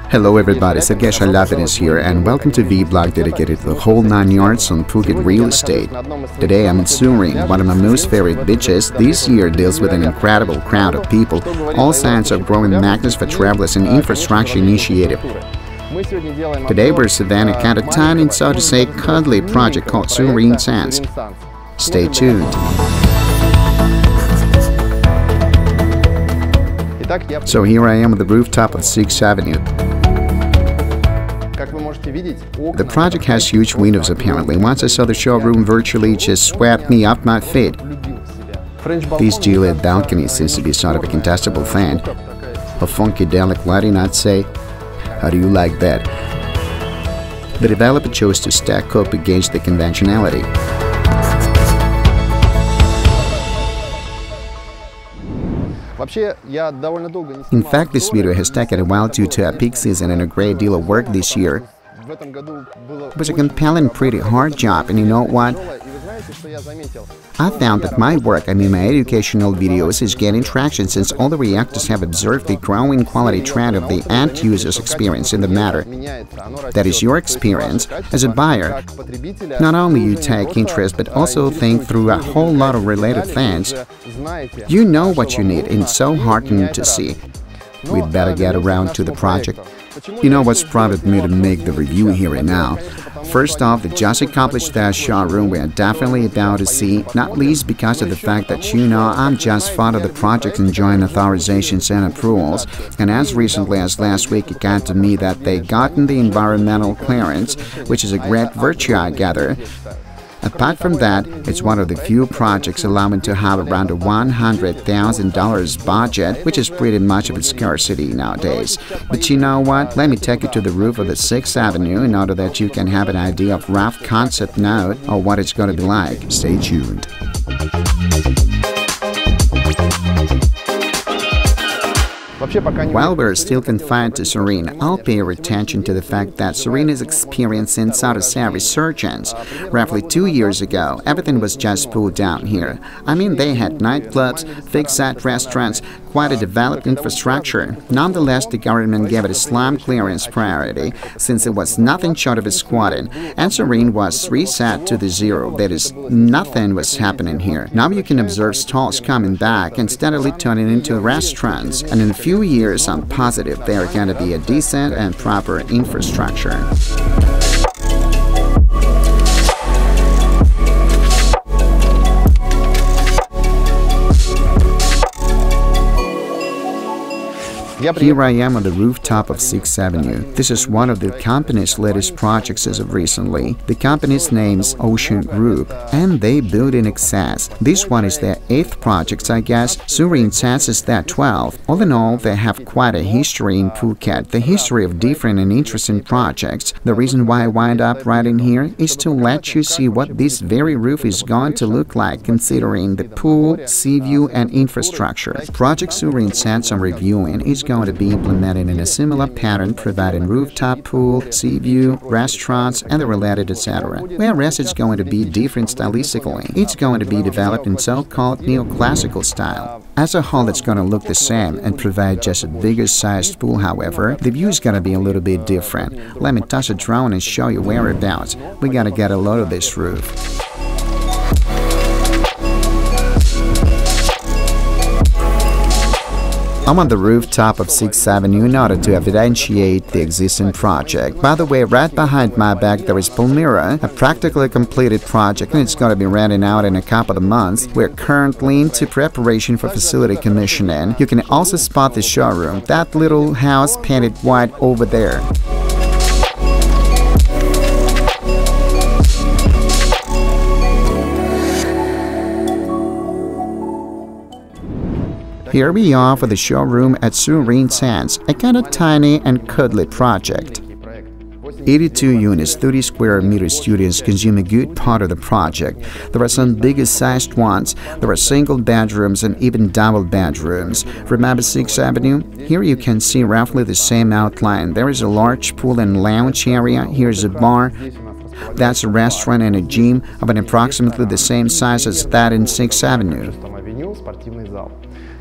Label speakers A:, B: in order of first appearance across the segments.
A: Hello everybody, Sergei Shaliapin is here and welcome to vlog dedicated to the whole 9 yards on Phuket real estate. Today I'm in Surin, one of my most favorite beaches. This year deals with an incredible crowd of people. All signs are growing magnets for travelers and infrastructure initiative. Today we're surveying a kind of tiny and so to say cuddly project called Surin Sands. Stay tuned. So here I am at the rooftop of 6th Avenue. The project has huge windows apparently. Once I saw the showroom, virtually just swept me off my feet. This G-lit balcony seems to be sort of a contestable thing. A funkadelic lighting, I'd say. How do you like that? The developer chose to stack up against the conventionality. In fact, this video has taken a while due to a peak season and a great deal of work this year. It was a compelling, pretty hard job, and you know what? I found that my work, my educational videos, is gaining traction since all the reactors have observed the growing quality trend of the end user's experience in the matter. That is your experience as a buyer. Not only you take interest, but also think through a whole lot of related things. You know what you need, and it's so heartening to see. We'd better get around to the project. You know what's prompted me to make the review here and now? First off, the just accomplished showroom we're definitely about to see, not least because of the fact that I'm just fond of the project enjoying authorizations and approvals, and as recently as last week it got to me that they gotten the environmental clearance, which is a great virtue I gather. Apart from that, it's one of the few projects allowing to have around a $100,000 budget, which is pretty much of a scarcity nowadays. But you know what? Let me take you to the roof of the 6th Avenue in order that you can have an idea of rough concept note of what it's going to be like. Stay tuned. While we're still confined to Seren, I'll pay your attention to the fact that Seren is experiencing so to say a resurgence. Roughly 2 years ago, everything was just pulled down here. They had nightclubs, fixed-set restaurants, quite a developed infrastructure. Nonetheless, the government gave it a slum clearance priority, since it was nothing short of a squatting, and Seren was reset to the zero. That is, nothing was happening here. Now you can observe stalls coming back and steadily turning into restaurants, and in a few years, I'm positive they are going to be a decent and proper infrastructure. Here I am on the rooftop of 6th Avenue. This is one of the company's latest projects as of recently. The company's name's Ocean Group, and they build in excess. This one is their 8th project, I guess. Surin Sands is their 12th. All in all, they have quite a history in Phuket, the history of different and interesting projects. The reason why I wind up right in here is to let you see what this very roof is going to look like, considering the pool, sea view, and infrastructure. Project Surin Sands I'm reviewing is going to be implemented in a similar pattern, providing rooftop pool, sea view, restaurants, and the related etc. Whereas it's going to be different stylistically. It's going to be developed in so-called neoclassical style. As a whole, it's going to look the same and provide just a bigger sized pool. However, the view is going to be a little bit different. Let me touch a drone and show you whereabouts. We gotta get a load of this roof. I'm on the rooftop of 6th Avenue in order to evidentiate the existing project. By the way, right behind my back there is Palmyra, a practically completed project, and it's going to be renting out in a couple of months. We're currently into preparation for facility commissioning. You can also spot the showroom, that little house painted white over there. Here we are for the showroom at Surin Sands, a kind of tiny and cuddly project. 82 units, 30 square meter studios consume a good part of the project. There are some bigger sized ones, there are single bedrooms and even double bedrooms. Remember 6th Avenue? Here you can see roughly the same outline. There is a large pool and lounge area, here's a bar. That's a restaurant and a gym of an approximately the same size as that in 6th Avenue.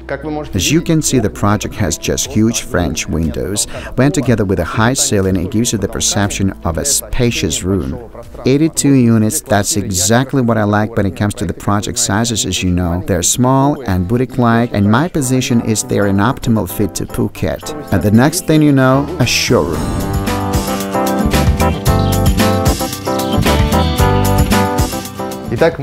A: As you can see, the project has just huge French windows. When together with a high ceiling, it gives you the perception of a spacious room. 82 units, that's exactly what I like when it comes to the project sizes, as you know. They're small and boutique-like, and my position is they're an optimal fit to Phuket. And the next thing you know, a showroom.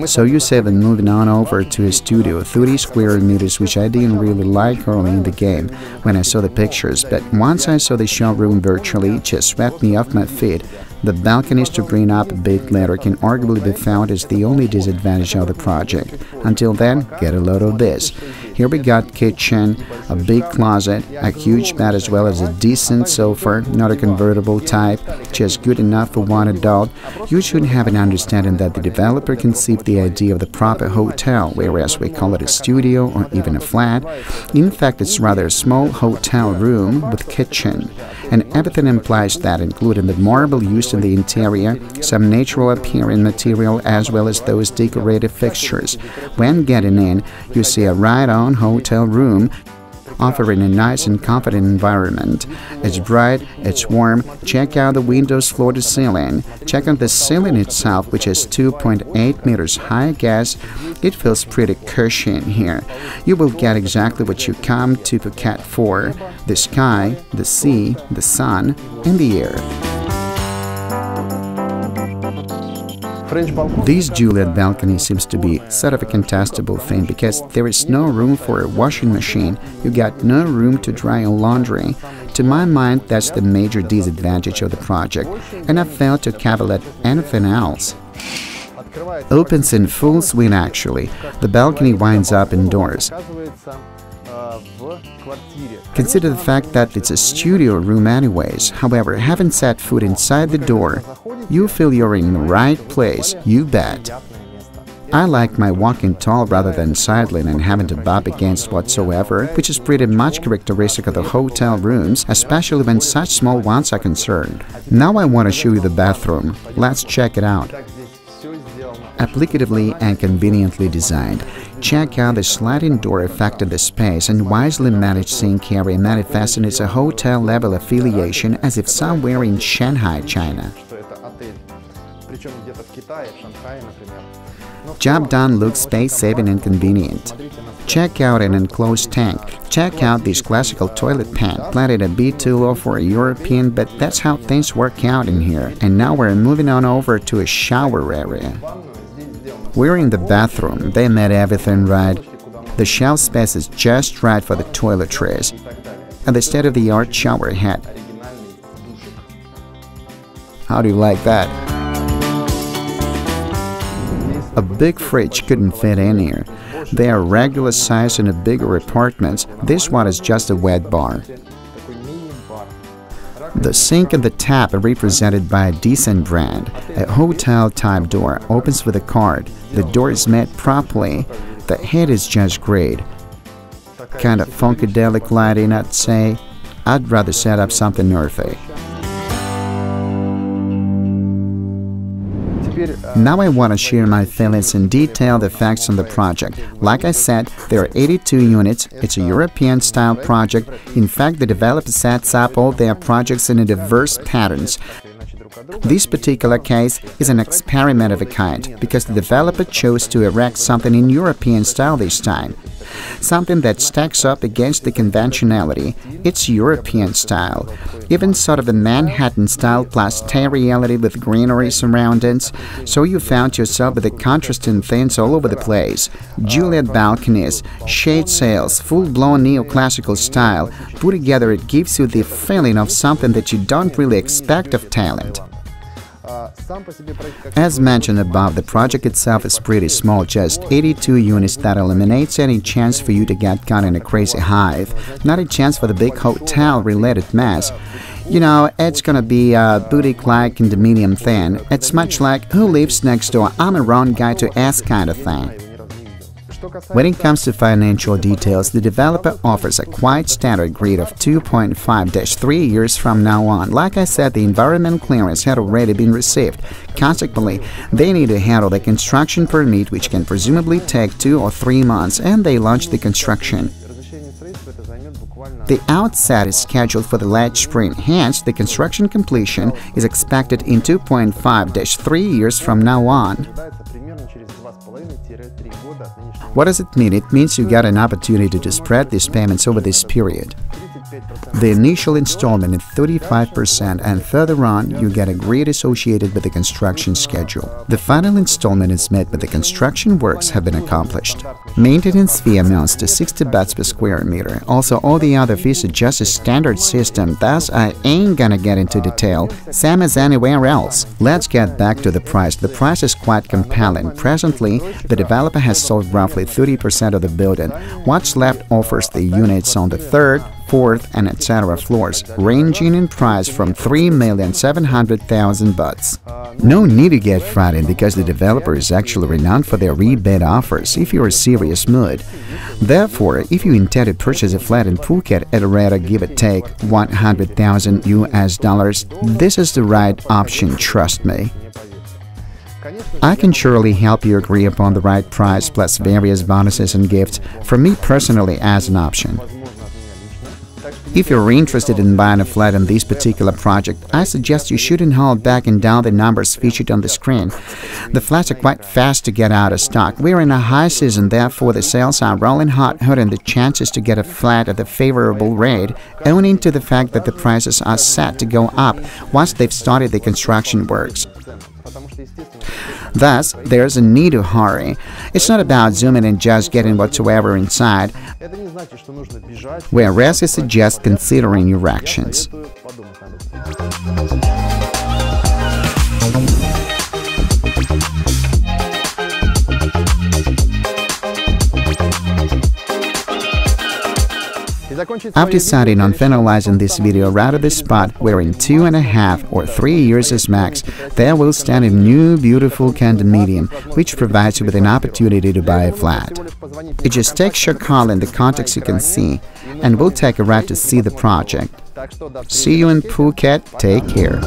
A: So you said that moving on over to a studio, 30 square meters, which I didn't really like early in the game when I saw the pictures, but once I saw the showroom virtually, it just swept me off my feet. The balconies, to bring up a bit later, can arguably be found as the only disadvantage of the project. Until then, get a load of this. Here we got kitchen, a big closet, a huge bed, as well as a decent sofa, not a convertible type, just good enough for one adult. You should have an understanding that the developer conceived the idea of the proper hotel, whereas we call it a studio or even a flat. In fact, it's rather a small hotel room with kitchen. And everything implies that, including the marble used in the interior, some natural appearing material, as well as those decorative fixtures. When getting in, you see a right-on hotel room, offering a nice and confident environment. It's bright, it's warm. Check out the windows floor to ceiling. Check out the ceiling itself, which is 2.8 meters high. I guess it feels pretty cushy in here. You will get exactly what you come to Phuket for: the sky, the sea, the sun, and the air. This Juliet balcony seems to be sort of a contestable thing because there is no room for a washing machine. You got no room to dry your laundry. To my mind, that's the major disadvantage of the project, and I failed to cavil at anything else. Opens in full swing actually. The balcony winds up indoors. Consider the fact that it's a studio room anyways. However, having set foot inside the door, you feel you're in the right place, you bet. I like my walking tall rather than sidling and having to bump against whatsoever, which is pretty much characteristic of the hotel rooms, especially when such small ones are concerned. Now I want to show you the bathroom. Let's check it out. Applicatively and conveniently designed. Check out the sliding door effect of the space and wisely managed sink area manifesting as a hotel-level affiliation as if somewhere in Shanghai, China. Job done looks space-saving and convenient. Check out an enclosed tank. Check out this classical toilet pan, planted a bit too low for a European, but that's how things work out in here. And now we're moving on over to a shower area. We're in the bathroom. They made everything right. The shelf space is just right for the toiletries. And the state-of-the-art shower head. How do you like that? A big fridge couldn't fit in here. They are regular size in the bigger apartments. This one is just a wet bar. The sink and the tap are represented by a decent brand. A hotel-type door opens with a card. The door is made properly. The head is just great. Kind of funkadelic lighting, I'd say. I'd rather set up something earthy. Now I want to share my feelings and detail the facts on the project. Like I said, there are 82 units. It's a European-style project. In fact, the developer sets up all their projects in diverse patterns. This particular case is an experiment of a kind, because the developer chose to erect something in European style this time. Something that stacks up against the conventionality. It's European style. Even sort of a Manhattan style plus terreality with greenery surroundings. So you found yourself with the contrasting things all over the place. Juliet balconies, shade sails, full-blown neoclassical style. Put together, it gives you the feeling of something that you don't really expect of Thailand. As mentioned above, the project itself is pretty small, just 82 units. That eliminates any chance for you to get caught in a crazy hive, not a chance for the big hotel-related mess. You know, it's gonna be a boutique-like condominium thing. It's much like who lives next door, I'm a wrong guy to ask kind of thing. When it comes to financial details, the developer offers a quite standard grid of 2.5-3 years from now on. Like I said, the environment clearance had already been received. Consequently, they need to handle the construction permit, which can presumably take 2 or 3 months, and they launch the construction. The outset is scheduled for the late spring, hence the construction completion is expected in 2.5-3 years from now on. What does it mean? It means you get an opportunity to spread these payments over this period. The initial installment is 35%, and further on, you get a grade associated with the construction schedule. The final installment is made when the construction works have been accomplished. Maintenance fee amounts to 60 bahts per square meter. Also, all the other fees are just a standard system, thus I ain't gonna get into detail, same as anywhere else. Let's get back to the price. The price is quite compelling. Presently, the developer has sold roughly 30% of the building. What's left offers the units on the third, fourth, and etc. floors, ranging in price from 3,700,000 bahts. No need to get frightened because the developer is actually renowned for their rebate offers if you're in a serious mood. Therefore, if you intend to purchase a flat in Phuket at a rate of give or take $100,000, this is the right option, trust me. I can surely help you agree upon the right price plus various bonuses and gifts from me personally as an option. If you're interested in buying a flat in this particular project, I suggest you shouldn't hold back and dial the numbers featured on the screen. The flats are quite fast to get out of stock. We're in a high season, therefore the sales are rolling hot, hurting the chances to get a flat at a favorable rate, owing to the fact that the prices are set to go up once they've started the construction works. Thus, there's a need to hurry. It's not about zooming and just getting whatsoever inside, whereas I suggest considering your actions. I've decided on finalizing this video right at the spot where in 2.5 or 3 years as max, there will stand a new beautiful condominium which provides you with an opportunity to buy a flat. It just takes your call in the context you can see, and we'll take a ride to see the project. See you in Phuket. Take care.